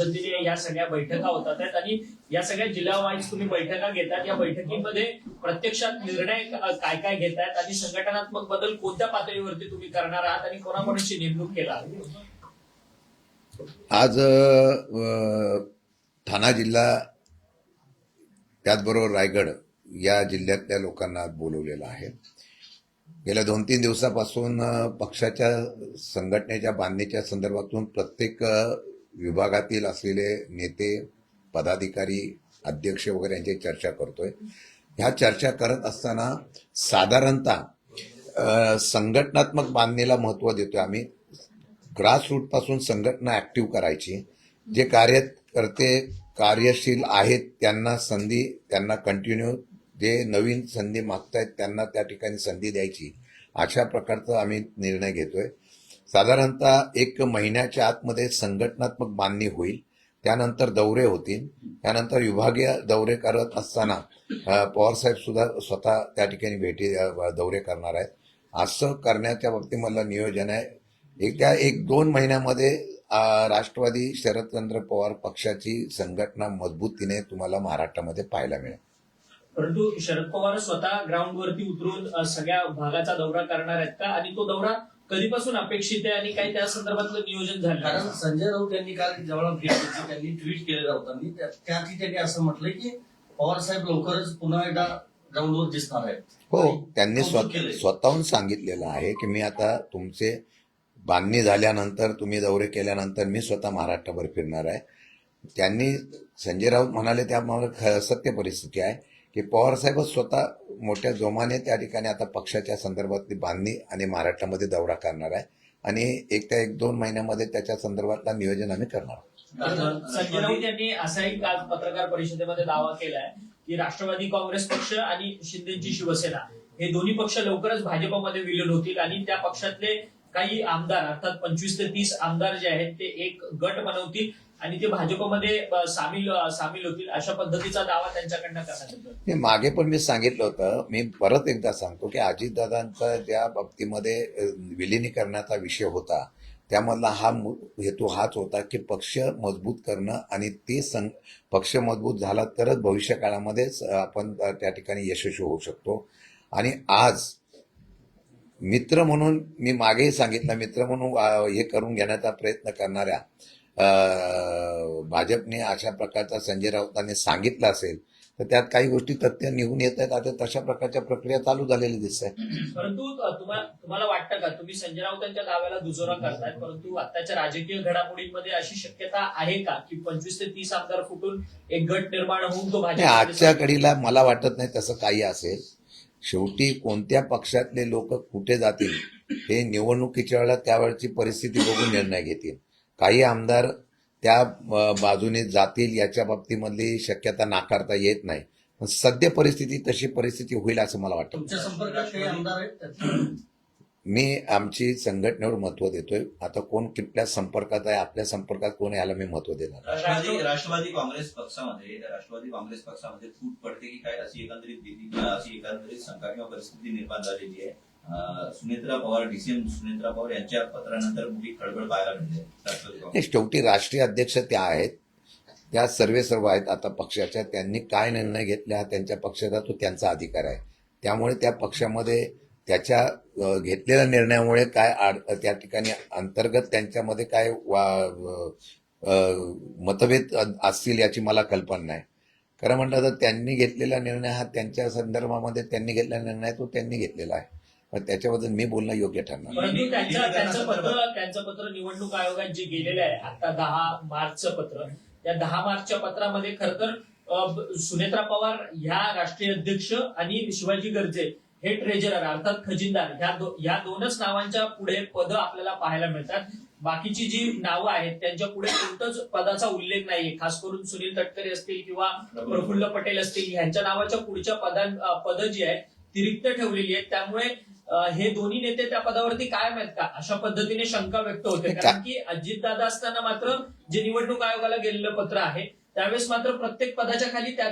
पद्धतीने या सगळ्या बैठका होतात आहेत आणि या सगळ्या जिल्हावाईज तुम्ही बैठका घेतात. या बैठकीमध्ये प्रत्यक्षात निर्णय काय काय घेतायत आणि संघटनात्मक बदल कोणत्या पातळीवरती तुम्ही करणार आहात आणि कोणाकोणाची नेमणूक केला? आज ठाणा जिल्हा त्याचबरोबर रायगड या जिल्ह्यातल्या लोकांना बोलवलेलं आहे. गेल्या 2-3 दिवसापासून पक्षाच्या संघटनेच्या बांधणीच्या संदर्भातून प्रत्येक विभागातील असलेले नेते, पदाधिकारी, अध्यक्ष वगैरे यांची चर्चा करतोय. ह्या चर्चा करत असताना साधारणतः संघटनात्मक बांधणीला महत्त्व देतोय आम्ही. ग्रासरूट पासून संघटना ऍक्टिव्ह करायची. जे कार्यकर्ते कार्यशील आहेत त्यांना संधी, त्यांना कंटिन्यू, जे नवीन संधी मागतायत त्यांना त्या ठिकाणी संधी द्यायची, अशा प्रकारचा आम्ही निर्णय घेतोय. साधारणतः 1 महिन्याच्या आतमध्ये संघटनात्मक बांधणी होईल. त्यानंतर दौरे होतील. त्यानंतर विभागीय दौरे करत असताना पवारसाहेब सुद्धा स्वतः त्या ठिकाणी दौरे करणार आहेत. असं करण्याच्या बाबतीत नियोजन आहे. येत्या 1-2 महिन्यामध्ये राष्ट्रवादी शरदचंद्र पवार पक्षाची संघटना मजबूतीने तुम्हाला महाराष्ट्रामध्ये पाहायला मिळेल. परंतु शरद पवार स्वतः ग्राउंडवरती उतरून सगळ्या भागाचा दौरा करणार आहेत का आणि तो दौरा कधीपासून अपेक्षित आहे आणि काही त्या संदर्भातलं नियोजन झालं? कारण संजय राऊत यांनी काल जेव्हा त्यांनी ट्विट केलं राऊतांनी, त्याआधी त्यांनी असं म्हटलंय की पवार साहेब लवकरच पुन्हा एकदा ग्राउंडवर दिसणार आहेत. हो, त्यांनी स्वतःहून सांगितलेलं आहे की मी आता तुमचे बांधणी झाल्यानंतर, तुम्ही दौरे केल्यानंतर मी स्वतः महाराष्ट्रभर फिरणार आहे. त्यांनी संजय राऊत म्हणाले त्यामुळे सत्य परिस्थिती आहे की पवारसाहेबच स्वतः मोठ्या जोमाने त्या ठिकाणी आता पक्षाच्या संदर्भातली बांधणी आणि महाराष्ट्रामध्ये दौरा करणार आहे आणि 1-2 महिन्यामध्ये त्याच्या संदर्भातला नियोजन आम्ही करणार आहोत. संजय राऊत यांनी असाही काल पत्रकार परिषदेमध्ये दावा केलाय की राष्ट्रवादी काँग्रेस पक्ष आणि शिंदेची शिवसेना हे दोन्ही पक्ष लवकरच भाजपमध्ये विलीन होतील आणि त्या पक्षातले काही आमदार, अर्थात 25 ते 30 आमदार जे आहेत ते एक गट बनवतील आणि ते भाजपमध्ये सामील होतील, अशा पद्धतीचा दावा त्यांच्याकडनं करण्यात येतो. मागे पण मी सांगितलं होतं, मी परत एकदा सांगतो की अजितदादांचा ज्या बाबतीमध्ये विलिनीकरणाचा विषय होता त्यामधला हा हेतू हाच होता की पक्ष मजबूत करणं आणि ते पक्ष मजबूत झाला तरच भविष्य काळामध्ये आपण त्या ठिकाणी यशस्वी होऊ शकतो. आणि आज मित्र म्हणून, मी मागेही सांगितलं, मित्र म्हणून हे करून घेण्याचा प्रयत्न करणाऱ्या भाजपने अशा प्रकारचा संजय राऊतांनी सांगितलं असेल तर त्यात काही गोष्टी तथ्य निघून येत आहेत. आता तशा प्रकारच्या प्रक्रिया चालू झालेली दिसत आहे. परंतु तुम्हाला वाटतं का, तुम्ही संजय राऊतांच्या दाव्याला दुजोरा करतायत, परंतु आताच्या राजकीय घडामोडींमध्ये अशी शक्यता आहे का की 25 ते 30 आमदार फुटून एक गट निर्माण होऊन तो भाजप? आजच्या घडीला मला वाटत नाही तसं काही असेल. शेवटी कोणत्या पक्षातले लोक कुठे जातील हे निवडणुकीच्या वेळेला त्यावेळची परिस्थिती बघून निर्णय घेतील. काही आमदार त्या बाजूने जातील याच्या बाबतीमधली शक्यता नाकारता येत नाही. पण सध्या परिस्थिती तशी परिस्थिती होईल असं मला वाटतं. तुमच्या संपर्कात काही आमदार आहेत? मी आमची संघटनेवर महत्व देतोय. आता कोण कुठल्या संपर्कात आहे, आपल्या संपर्कात कोण, याला मी महत्व देणार. राष्ट्रवादी काँग्रेस पक्षामध्ये फूट पडते की काय, अशी एकंदरीत शंका किंवा परिस्थिती निर्माण झालेली आहे. सुनेत्रा पवार यांच्या पत्रानंतर मोठी खळबळ पाहायला मिळते. शेवटी राष्ट्रीय अध्यक्ष त्या आहेत, त्या सर्व आहेत आता पक्षाच्या. त्यांनी काय निर्णय घेतला त्यांच्या पक्षाचा तो त्यांचा अधिकार आहे. त्यामुळे त्या पक्षामध्ये त्याच्या घेतलेल्या निर्णयामुळे काय त्या ठिकाणी अंतर्गत त्यांच्यामध्ये काय मतभेद असतील याची मला कल्पना नाही. खरं म्हटलं तर त्यांनी घेतलेला निर्णय हा त्यांच्या संदर्भामध्ये त्यांनी घेतलेला निर्णय तो त्यांनी घेतलेला आहे. त्याच्याबद्दल मी बोलणं योग्य ठरणार. परंतु त्यांचं पत्र निवडणूक आयोगात जे गेलेलं आहे आता 10 मार्चचं पत्र, त्या 10 मार्चच्या पत्रामध्ये खरं तर सुनेत्रा पवार ह्या राष्ट्रीय अध्यक्ष आणि शिवाजी गर्जे हे ट्रेजरर अर्थात खजिनदार ह्या दोनच नावांच्या पुढे पद आपल्याला पाहायला मिळतात. बाकीची जी नावं आहेत त्यांच्या पुढे कोणताच पदाचा उल्लेख नाहीये. खास करून सुनील तटकरे असतील किंवा प्रफुल्ल पटेल असतील, ह्यांच्या नावाच्या पुढच्या पद जी आहेत ती रिक्त ठेवलेली आहेत. त्यामुळे हे दोन्ही नेते त्या पदावरती कायम आहेत का, अशा पद्धतीने शंका व्यक्त होते. कारण की अजितदादा असताना मात्र जे निवडणूक आयोगाला गेलेलं पत्र आहे त्यावेळेस मात्र प्रत्येक पदाच्या खाली त्या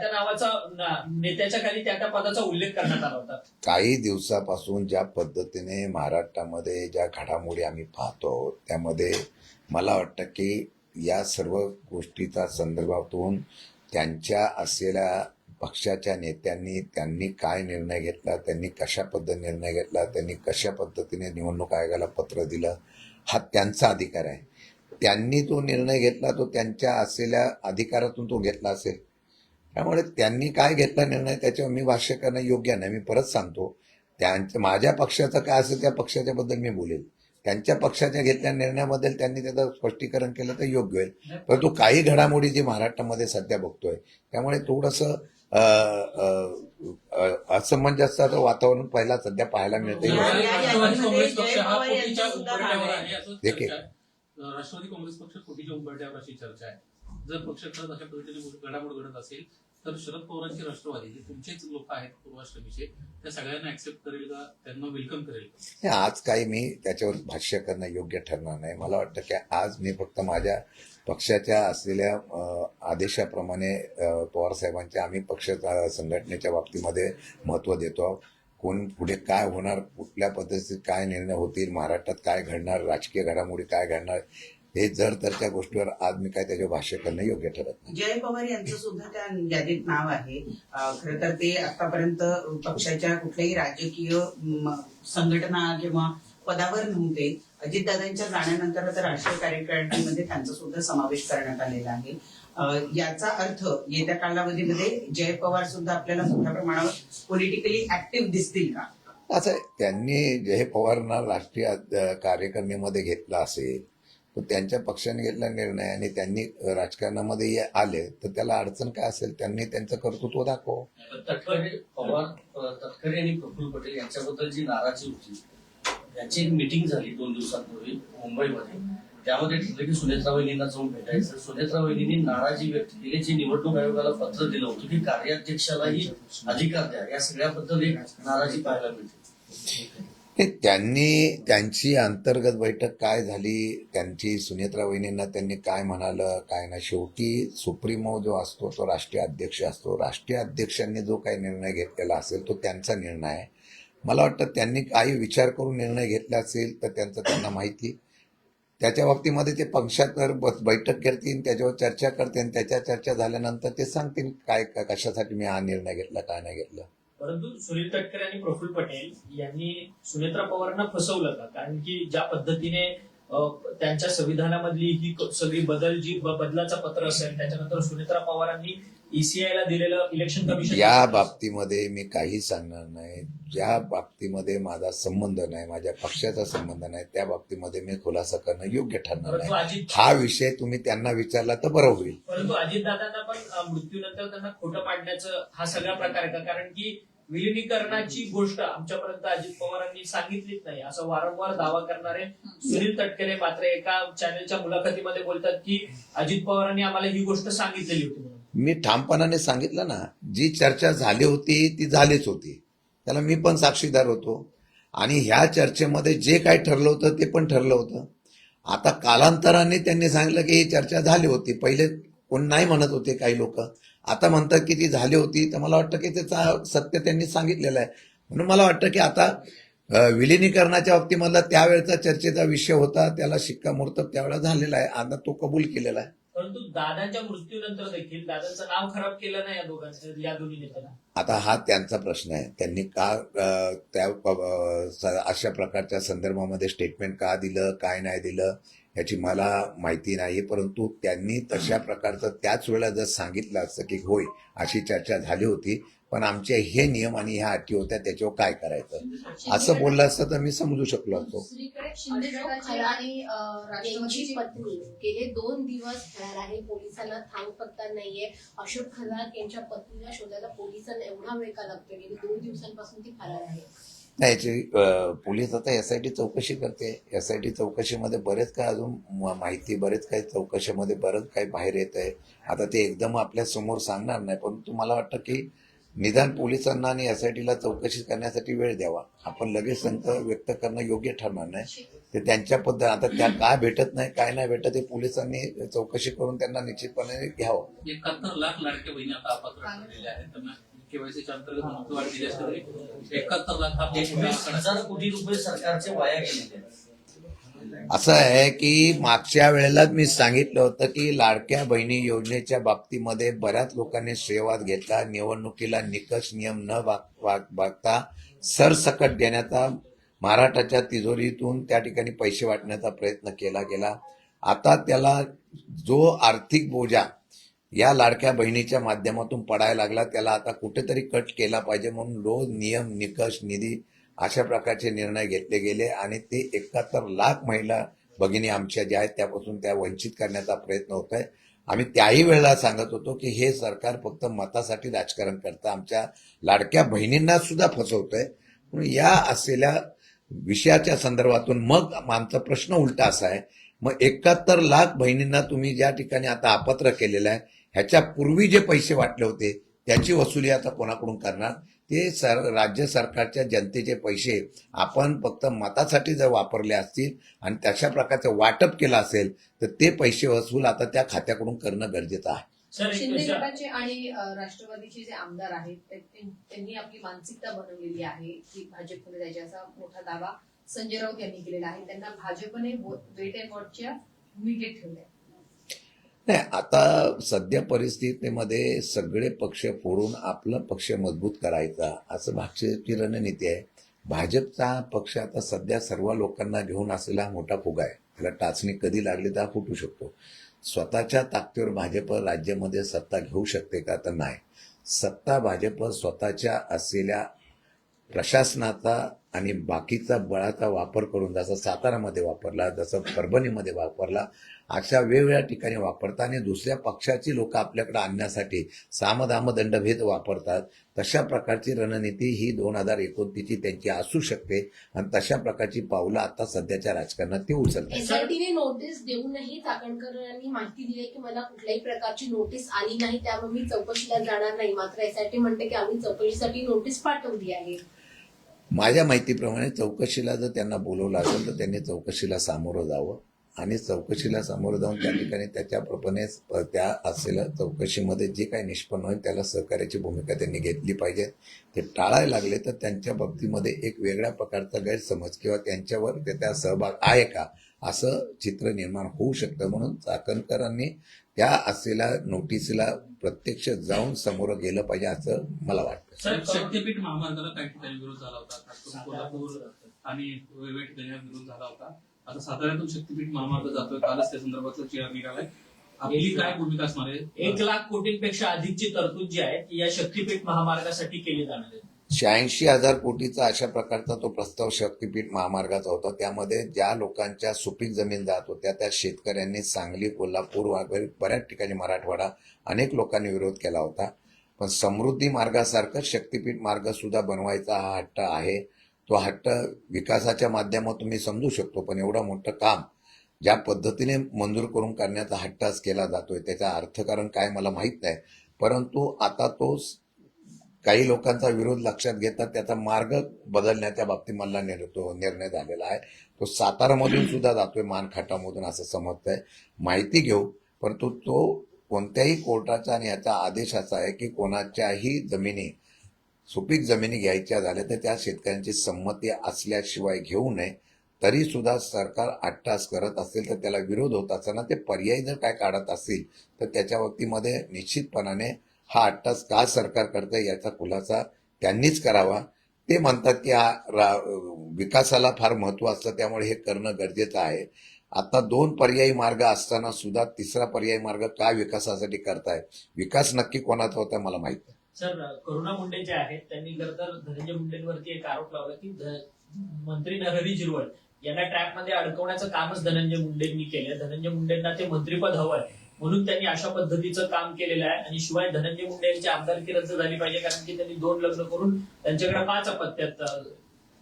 नावाचा, नेत्याच्या खाली त्या पदाचा उल्लेख करण्यात आला होता. काही दिवसापासून ज्या पद्धतीने महाराष्ट्रामध्ये ज्या घडामोडी आम्ही पाहतो त्यामध्ये मला वाटतं की या सर्व गोष्टीचा संदर्भातून त्यांच्या असलेल्या पक्षाच्या नेत्यांनी त्यांनी काय निर्णय घेतला, त्यांनी कशा पद्धतीने निर्णय घेतला, त्यांनी कशा पद्धतीने निवडणूक आयोगाला पत्र दिलं, हा त्यांचा अधिकार आहे. त्यांनी तो निर्णय घेतला, तो त्यांच्या असलेल्या अधिकारातून तो घेतला असेल. त्यामुळे त्यांनी काय घेतला निर्णय त्याच्यावर मी भाष्य करणं योग्य नाही. मी परत सांगतो, माझ्या पक्षाचं काय असेल त्या पक्षाच्या बद्दल मी बोलेल. त्यांच्या पक्षाच्या घेतलेल्या निर्णयाबद्दल त्यांनी त्याचं स्पष्टीकरण केलं तर योग्य होईल. परंतु काही घडामोडी जी महाराष्ट्रामध्ये सध्या बघतोय त्यामुळे थोडंसं असमंजसाचं वातावरण पहिला सध्या पाहायला मिळते. राष्ट्रवादी काँग्रेस पक्ष हा फुटीच्या उंबरठ्यावर आहे असं देखील. चर्चा आहे. राष्ट्रवादी काँग्रेस पक्ष फुटीच्या उंबरठ्यावर अशी चर्चा आहे. जर पक्ष खरंच अशा पद्धतीने घडामोड घडत असेल तर शरद पवारांची राष्ट्रवादी जे तुमचेच लोक आहेत पूर्वाश्रमीचे त्या सगळ्यांना ऍक्सेप्ट करेल का, त्यांना वेलकम करेल का? आज काही मी त्याच्यावर भाष्य करणं योग्य ठरणार नाही. मला वाटतं की आज मी फक्त माझ्या पक्षाच्या असलेल्या आदेशाप्रमाणे पवार साहेबांच्या आम्ही पक्ष संघटनेच्या बाबतीमध्ये महत्त्व देतो. कोण पुढे काय होणार, कुठल्या पद्धतीत काय निर्णय होतील, महाराष्ट्रात काय घडणार, राजकीय घडामोडी काय घडणार, हे जर तर त्या गोष्टीवर आज मी काय त्याच्यावर भाष्य करणं योग्य ठरत नाही. जय पवार यांचं सुद्धा त्या यादीत नाव आहे. खरं तर ते आतापर्यंत पक्षाच्या कुठल्याही राजकीय संघटना किंवा पदावर नव्हते. अजितदादांच्या जाण्यानंतर तर राष्ट्रीय कार्यकारिणीमध्ये त्यांचा सुद्धा समावेश करण्यात आलेला आहे. याचा अर्थ येत्या कालावधीमध्ये जय पवार सुद्धा आपल्याला मोठ्या प्रमाणावर पॉलिटिकली ऍक्टिव्ह दिसतील का? असं आहे, त्यांनी जय पवारांना राष्ट्रीय कार्यकारिणीमध्ये घेतला असेल तर त्यांच्या पक्षाने घेतला निर्णय आणि त्यांनी राजकारणामध्ये आले तर त्याला अडचण काय असेल, त्यांनी त्यांचं कर्तृत्व दाखव. तटकरे आणि प्रफुल्ल पटेल यांच्याबद्दल जी नाराजी होती यांची एक मीटिंग झाली 2 दिवसांपूर्वी मुंबईमध्ये. त्यामध्ये ठरलं की सुनेत्रा वहिनींना जाऊन भेटायचं. सुनेत्रा वहिनींनी नाराजी व्यक्त केली. जी निवडणूक आयोगाला पत्र दिलं होतं की कार्याध्यक्षालाही अधिकार द्या, या सगळ्याबद्दल एक नाराजी पाहायला मिळते. त्यांनी त्यांची अंतर्गत बैठक काय झाली, त्यांची सुनेत्रा वहिनींना त्यांनी काय म्हणालं काय नाही, शेवटी सुप्रीमो जो असतो तो राष्ट्रीय अध्यक्ष असतो. राष्ट्रीय अध्यक्षांनी जो काही निर्णय घेतलेला असेल तो त्यांचा निर्णय आहे. मला वाटतं त्यांनी काही विचार करून निर्णय घेतला असेल तर त्यांचं त्यांना माहिती. त्याच्या बाबतीमध्ये ते पक्षात बैठक करतील, त्याच्यावर चर्चा करतील, त्याच्या चर्चा झाल्यानंतर ते सांगतील काय कशासाठी मी हा निर्णय घेतला काय नाही घेतला. परंतु सुनील तटकरे आणि प्रफुल्ल पटेल यांनी सुनेत्रा पवारांना फसवलं का? कारण की ज्या पद्धतीने त्यांच्या संविधानामधली ही सगळी बदलाचं पत्र असेल, त्याच्यानंतर सुनेत्रा पवारांनी ईसीआयला दिलेलं इलेक्शन कमिशन, या बाबतीमध्ये मी काही सांगणार नाही. ज्या बाबतीमध्ये माझा संबंध नाही, माझ्या पक्षाचा संबंध नाही, त्या बाबतीमध्ये मी खुलासा करणं योग्य ठरणार नाही. हा विषय तुम्ही त्यांना विचारला तर बरं होईल. परंतु अजितदादांना पण मृत्यूनंतर त्यांना खोटं पाडण्याचं हा सगळा प्रकार आहे का? कारण की विलिनीकरणाची गोष्ट आमच्यापर्यंत अजित पवारांनी सांगितलीच नाही असं वारंवार दावा करणारे सुनील तटकरे मात्र एका चॅनलच्या मुलाखतीमध्ये बोलतात की अजित पवारांनी आम्हाला ही गोष्ट सांगितलेली होती म्हणून. मी ठामपणाने सांगितलं ना, जी चर्चा झाली होती ती झालीच होती, त्याला मी पण साक्षीदार होतो आणि ह्या चर्चेमध्ये जे काय ठरलं होतं ते पण ठरलं होतं. आता कालांतराने त्यांनी सांगितलं की ही चर्चा झाली होती. पहिले कोण नाही म्हणत होते काही लोक, आता म्हणतात की ती झाली होती. तर मला वाटतं की त्याचं सत्य त्यांनी सांगितलेलं आहे. म्हणून मला वाटतं की आता विलिनीकरणाच्या बाबतीमधला त्यावेळेचा चर्चेचा विषय होता, त्याला शिक्कामोर्तब त्यावेळेला झालेला आहे, आता तो कबूल केलेला आहे. परंतु दादांच्या मृत्यूनंतर देखील दादांचं नाव खराब केलं नाही या दोन्ही नेत्यांना. आता हा त्यांचा प्रश्न आहे, त्यांनी का त्या अशा प्रकारच्या संदर्भामध्ये स्टेटमेंट का दिलं काय नाही दिलं याची मला माहिती नाही. परंतु त्यांनी तशा प्रकारचं त्याच वेळेला जर सांगितलं असतं की होय अशी चर्चा झाली होती पण आमचे हे नियम आणि ह्या अटी होत्या त्याच्यावर काय करायचं असं बोललं असतं तर मी समजू शकलो असतो. दुसरीकडे शिंदे आणि राष्ट्रवादीची पत्नी गेले 2 दिवस फरार आहे. पोलिसांना थांगपत्ता नाहीये. अशोक खरात यांच्या पत्नीला शोधायला पोलिसांना एवढा वेळ का लागतो? गेली 2 दिवसांपासून ती फरार आहे. नाही, याची पोलीस आता एसआयटी चौकशी करते. एसआयटी चौकशीमध्ये बरेच काय अजून माहिती, बरेच काही चौकशीमध्ये बरंच काही बाहेर येत आहे. आता ते एकदम आपल्या समोर सांगणार नाही, परंतु मला वाटतं की निदान पोलिसांना आणि एसआयटीला चौकशी करण्यासाठी वेळ द्यावा. आपण लगेच संत व्यक्त करणं योग्य ठरणार नाही. ते त्यांच्या पद्धत आता त्या काय भेटत नाही काय नाही भेटत हे पोलिसांनी चौकशी करून त्यांना निश्चितपणे घ्यावं. 71 लाख लाडक्या बहिणी आता अपात्र ठरलेल्या आहेत. त्यांना केवायसीच्या अंतर्गत मुदत वाढ दिली असते. 71 लाख हा 21,000 कोटी रुपये सरकारचे वाया गेलेले आहेत. असं आहे की मागच्या वेळेलाच मी सांगितलं होतं की लाडक्या बहिणी योजनेच्या बाबतीमध्ये बऱ्याच लोकांनी श्रेयवाद घेतला. निवडणुकीला निकष नियम न बघता सरसकट देण्याचा महाराष्ट्राच्या तिजोरीतून त्या ठिकाणी पैसे वाटण्याचा प्रयत्न केला गेला. आता त्याला जो आर्थिक बोजा या लाडक्या बहिणीच्या माध्यमातून पडायला लागला त्याला आता कुठेतरी कट केला पाहिजे म्हणून रोज नियम निकष निधी अशा प्रकारचे निर्णय घेतले गेले आणि ते 71 लाख महिला भगिनी आमच्या ज्या आहेत त्यापासून त्या वंचित करण्याचा प्रयत्न होत आहे. आम्ही त्याही वेळेला सांगत होतो की हे सरकार फक्त मतासाठी राजकारण करतं, आमच्या लाडक्या बहिणींना सुद्धा फसवतंय. म्हणून या असलेल्या विषयाच्या संदर्भातून मग आमचा प्रश्न उलटा असा आहे, मग 71 लाख बहिणींना तुम्ही ज्या ठिकाणी आता अपात्र केलेलं आहे ह्याच्या पूर्वी जे पैसे वाटले होते त्याची वसुली आता कोणाकडून करणार? ते राज्य सरकारच्या जनतेचे पैसे आपण फक्त मतासाठी जर वापरले असतील आणि तशा प्रकारचं वाटप केलं असेल तर ते पैसे वसूल आता त्या खात्याकडून करणं गरजेचं आहे. सर शिंदे गटाचे आणि राष्ट्रवादीचे जे आमदार आहेत त्यांनी आपली मानसिकता बनवलेली आहे की भाजपकडे जायचे असा मोठा दावा संजय राऊत यांनी केलेला आहे. त्यांना भाजपने वेट अँड वॉचच्या भूमिकेत ठेवलंय. नाही, आता सध्या परिस्थितीमध्ये सगळे पक्ष फोडून आपला पक्ष मजबूत करायचा असं भाजपची रणनीती आहे. भाजपचा पक्ष आता सध्या सर्व लोकांना घेऊन असलेला मोठा फुगा आहे. त्याला टाचणी कधी लागली तर फुटू शकतो. स्वतःच्या ताकदीवर भाजप राज्यामध्ये सत्ता घेऊ शकते का? तर नाही. सत्ता भाजप स्वतःच्या असलेल्या प्रशासनाचा आणि बाकीचा बळाचा वापर करून जसं सातारामध्ये वापरला, जसं परभणीमध्ये वापरला, अशा वेगवेगळ्या ठिकाणी वापरतात आणि दुसऱ्या पक्षाची लोक आपल्याकडे आणण्यासाठी सामदाम दंडभेद वापरतात. तशा प्रकारची रणनीती ही 2029 त्यांची असू शकते आणि तशा प्रकारची पावलं आता सध्याच्या राजकारणात ते उचलतात. एसआयटीने नोटीस देऊनही चाकणकर यांनी माहिती दिली की मला कुठल्याही प्रकारची नोटीस आली नाही त्यामुळे मी चौकशीला जाणार नाही. मात्र एसआयटी म्हणते की आम्ही चौकशीसाठी नोटीस पाठवली आहे. माझ्या माहितीप्रमाणे चौकशीला जर त्यांना बोलवलं असेल तर त्यांनी चौकशीला सामोरं जावं आणि चौकशीला सामोरं जाऊन त्या ठिकाणी त्याच्याप्रमाणे त्या असलेल्या चौकशीमध्ये जे काही निष्पन्न होईल त्याला सहकार्याची भूमिका त्यांनी घेतली पाहिजे. ते टाळायला लागले तर त्यांच्या बाबतीमध्ये एक वेगळ्या प्रकारचा गैरसमज किंवा त्यांच्यावर त्याचा सहभाग आहे का असं चित्र निर्माण होऊ शकतं. म्हणून चाकणकरांनी त्या असलेल्या नोटीसला प्रत्यक्ष जाऊन समोर गेलं पाहिजे असं मला वाटतं. शक्तीपीठ महामार्गाला काही ठिकाणी विरोध झाला होता, खास करून कोल्हापूर आणि वेगवेगळ्या ठिकाणी विरोध झाला होता. आता साताऱ्यातून शक्तीपीठ महामार्ग जातोय, कालच त्या संदर्भातला चिराग निघालाय. आपली काय भूमिका असणार आहे? 1 लाख कोटींपेक्षा अधिकची तरतूद जी आहे ती या शक्तीपीठ महामार्गासाठी केली जाणार आहे. 86,000 कोटीचा अशा प्रकारचा तो प्रस्ताव शक्तीपीठ महामार्गाचा होता. त्यामध्ये ज्या लोकांच्या सुपीक जमीन जात होत्या त्या शेतकऱ्यांनी सांगली, कोल्हापूर वगैरे बऱ्याच ठिकाणी मराठवाडा अनेक लोकांनी विरोध केला होता. पण समृद्धी मार्गासारखं शक्तीपीठ मार्ग सुद्धा बनवायचा हा हट्ट आहे. तो हट्ट विकासाच्या माध्यमातून मी समजू शकतो, पण एवढं मोठं काम ज्या पद्धतीने मंजूर करून करण्याचा हट्टाच केला जातोय त्याचा अर्थकारण काय मला माहीत नाही. परंतु आता तो काही लोकांचा विरोध लक्षात घेता त्याचा मार्ग बदलण्याच्या बाबतीत मला निर्णय झालेला आहे. तो सातारामधून सुद्धा जातोय, मानखाटामधून असं समजतंय. माहिती घेऊ, परंतु तो कोणत्याही कोर्टाचा आणि याचा आदेश असा आहे की कोणाच्याही जमिनी सुपीक जमिनी घ्यायच्या झाल्या तर त्या शेतकऱ्यांची संमती असल्याशिवाय घेऊ नये. तरी सुद्धा सरकार अट्टास करत असेल तर त्याला विरोध होत असताना ते पर्याय जर काय काढत असतील तर त्याच्या बाबतीमध्ये निश्चितपणाने हा अट्टास का सरकार करतंय याचा खुलासा त्यांनीच करावा. ते म्हणतात की हा विकासाला फार महत्व असतं त्यामुळे हे करणं गरजेचं आहे. आता 2 पर्यायी मार्ग असताना सुद्धा तिसरा पर्यायी मार्ग का विकासासाठी करताय? विकास नक्की कोणाचा होता मला माहित नाही. सर, करुणा मुंडे जे आहेत त्यांनी खरं तर धनंजय मुंडेंवरती एक आरोप लावला की मंत्री नरहरी झिरवळ यांना ट्रॅपमध्ये अडकवण्याचं कामच धनंजय मुंडेंनी केलं. धनंजय मुंडेंना ते मंत्रीपद हवंय म्हणून त्यांनी अशा पद्धतीचं काम केलेलं आहे. आणि शिवाय धनंजय मुंडे यांची आमदारकी रद्द झाली पाहिजे कारण की त्यांनी 2 लग्न करून त्यांच्याकडे 5 अपत्यात.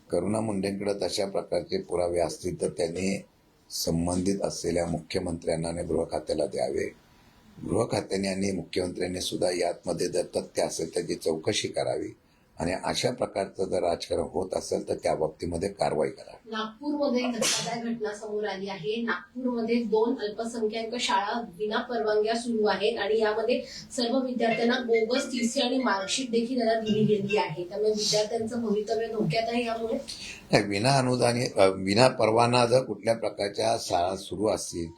करुणा मुंडेंकडे तशा प्रकारचे पुरावे असतील तर त्यांनी संबंधित असलेल्या मुख्यमंत्र्यांना आणि गृह खात्याला द्यावे. गृह खात्याने आणि मुख्यमंत्र्यांनी सुद्धा यामध्ये जर तथ्य असेल त्याची चौकशी करावी आणि अशा प्रकारचं जर राजकारण होत असेल तर त्या बाबतीमध्ये कारवाई करा. नागपूरमध्ये धक्कादायक घटना समोर आली आहे. नागपूरमध्ये 2 अल्पसंख्याक शाळा विना परवानग्या सुरू आहेत आणि यामध्ये सर्व विद्यार्थ्यांना बोगस टीसी आणि मार्कशीट देखील याला दिली गेली आहे. त्यामुळे विद्यार्थ्यांचं भवितव्य धोक्यात आहे. यामुळे नाही, विना अनुदानी विना परवाना जर कुठल्या प्रकारच्या शाळा सुरू असतील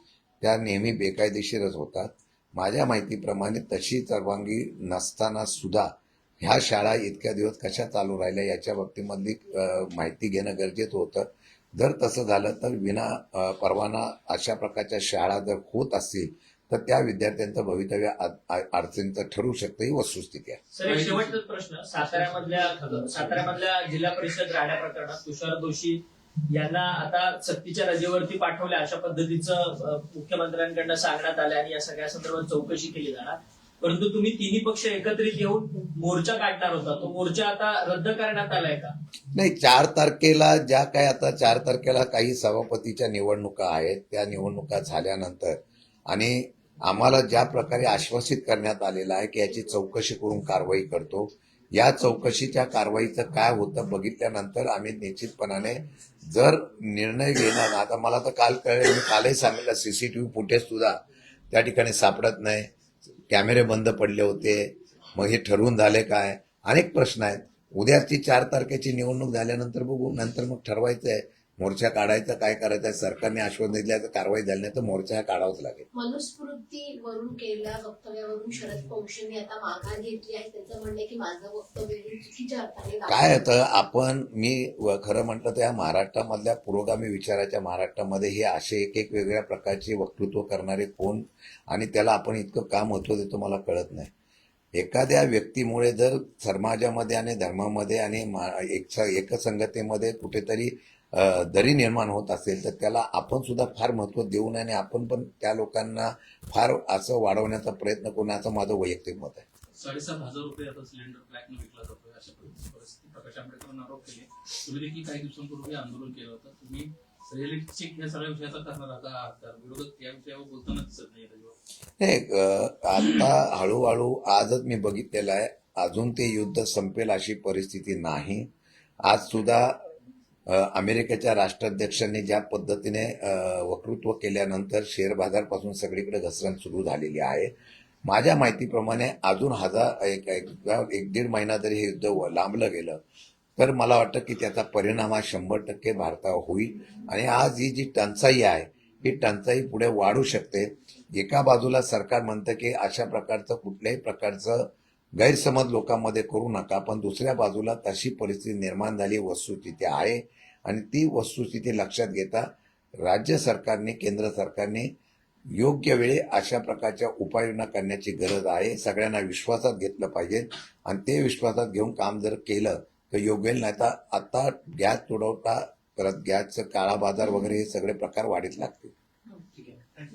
त्या नेहमी बेकायदेशीरच होतात. माझ्या माहितीप्रमाणे तशी परवानगी नसताना सुद्धा ह्या शाळा इतक्या दिवस कशा चालू राहिल्या याच्या बाबतीमधली माहिती घेणं गरजेचं होतं. जर तसं झालं तर विना परवाना अशा प्रकारच्या शाळा जर होत असतील तर त्या विद्यार्थ्यांचं भवितव्य अडचणीचं ठरू शकतं, ही वस्तुस्थिती आहे. सर, एक शेवटचाच प्रश्न. साताऱ्यामधल्या जिल्हा परिषद राहण्या प्रकरणात तुषार दोषी यांना आता सक्तीच्या रजेवरती पाठवल्या अशा पद्धतीचं मुख्यमंत्र्यांकडनं सांगण्यात आलं आणि या सगळ्या संदर्भात चौकशी केली जाणार. परंतु तुम्ही तिन्ही पक्ष एकत्रित येऊन मोर्चा काढणार होता, तो मोर्चा आता रद्द करण्यात आलाय का? नाही, 4 तारखेला ज्या काय आता 4 तारखेला काही सभापतीच्या निवडणुका आहेत त्या निवडणुका झाल्यानंतर आणि आम्हाला ज्या प्रकारे आश्वासित करण्यात आलेलं आहे की याची चौकशी करून कारवाई करतो, या चौकशीच्या कारवाईचं काय होतं बघितल्यानंतर आम्ही निश्चितपणाने जर निर्णय घेणार. आता मला तर काल कळलं, मी कालही सांगितलं सीसीटीव्ही फुटेज सुद्धा त्या ठिकाणी सापडत नाही, कॅमेरे बंद पडले होते, मग हे ठरवून झाले काय, अनेक प्रश्न आहेत. उद्याची 4 तारखेची निवडणूक झाल्यानंतर बघू, नंतर मग ठरवायचं आहे मोर्चा काढायचा काय करायचं आहे. सरकारने आश्वासन दिलं तर कारवाई झाली नाही तर मोर्चा काढावाच लागेल. मनुस्मृतीवरून केलेल्या वक्तव्यावरून शरद पवारांनी आता माघार घेतली आहे. त्यांचं म्हणणं आहे की माझं वक्तव्य हे चुकीच्या अर्थाने काय होतं, आपण मी खरं म्हटलं तर या महाराष्ट्रामधल्या पुरोगामी विचाराच्या महाराष्ट्रामध्ये हे असे एक वेगवेगळ्या प्रकारचे वक्तृत्व करणारे कोण आणि त्याला आपण इतकं का महत्व देतो मला कळत नाही. एखाद्या व्यक्तीमुळे जर समाजामध्ये आणि धर्मामध्ये आणि एकसंगतेमध्ये कुठेतरी दरी निर्माण होत असेल तर त्याला आपण सुद्धा फार महत्व देऊ नये आणि आपण पण त्या लोकांना फार असं वाढवण्याचा प्रयत्न करू नये असं माझं वैयक्तिक मत आहे. 7,500 रुपये आता सिलेंडर ब्लॅकनं विकला जातोय अशा परिस्थिती प्रकाश आंबेडकरांना आरोप केले. तुम्ही देखील काही दिवसांपूर्वी आंदोलन केलं होतं. तुम्ही रिअलिटी चेक या सगळ्या विषयाचा करणार आहात, विरोधक या विषयावर बोलताना दिसत नाही. नाही, आता हळूहळू आजच मी बघितलेलं आहे, अजून ते युद्ध संपेल अशी परिस्थिती नाही. आज सुद्धा अमेरिकेच्या राष्ट्राध्यक्षांनी ज्या पद्धतीने वक्तृत्व केल्यानंतर शेअर बाजारपासून सगळीकडे घसरण सुरू झालेली आहे. माझ्या माहितीप्रमाणे अजून 1.5 महिना जरी हे युद्ध लांबलं गेलं तर मला वाटतं की त्याचा परिणाम हा 100% भारतावर होईल आणि आज ही जी टंचाई आहे ही टंचाई पुढे वाढू शकते. एका बाजूला सरकार म्हणतं की अशा प्रकारचं कुठल्याही प्रकारचं गैरसमज लोकांमध्ये करू नका, पण दुसऱ्या बाजूला तशी परिस्थिती निर्माण झाली वस्तुस्थिती आहे आणि ती वस्तुस्थिती लक्षात घेता राज्य सरकारने केंद्र सरकारने योग्य वेळी अशा प्रकारच्या उपाययोजना करण्याची गरज आहे. सगळ्यांना विश्वासात घेतलं पाहिजे आणि ते विश्वासात घेऊन काम जर केलं तर योग्य नाही तर आता गॅस तुडवता परत गॅसचं काळा बाजार वगैरे हे सगळे प्रकार वाढीत लागतील. ठीक आहे.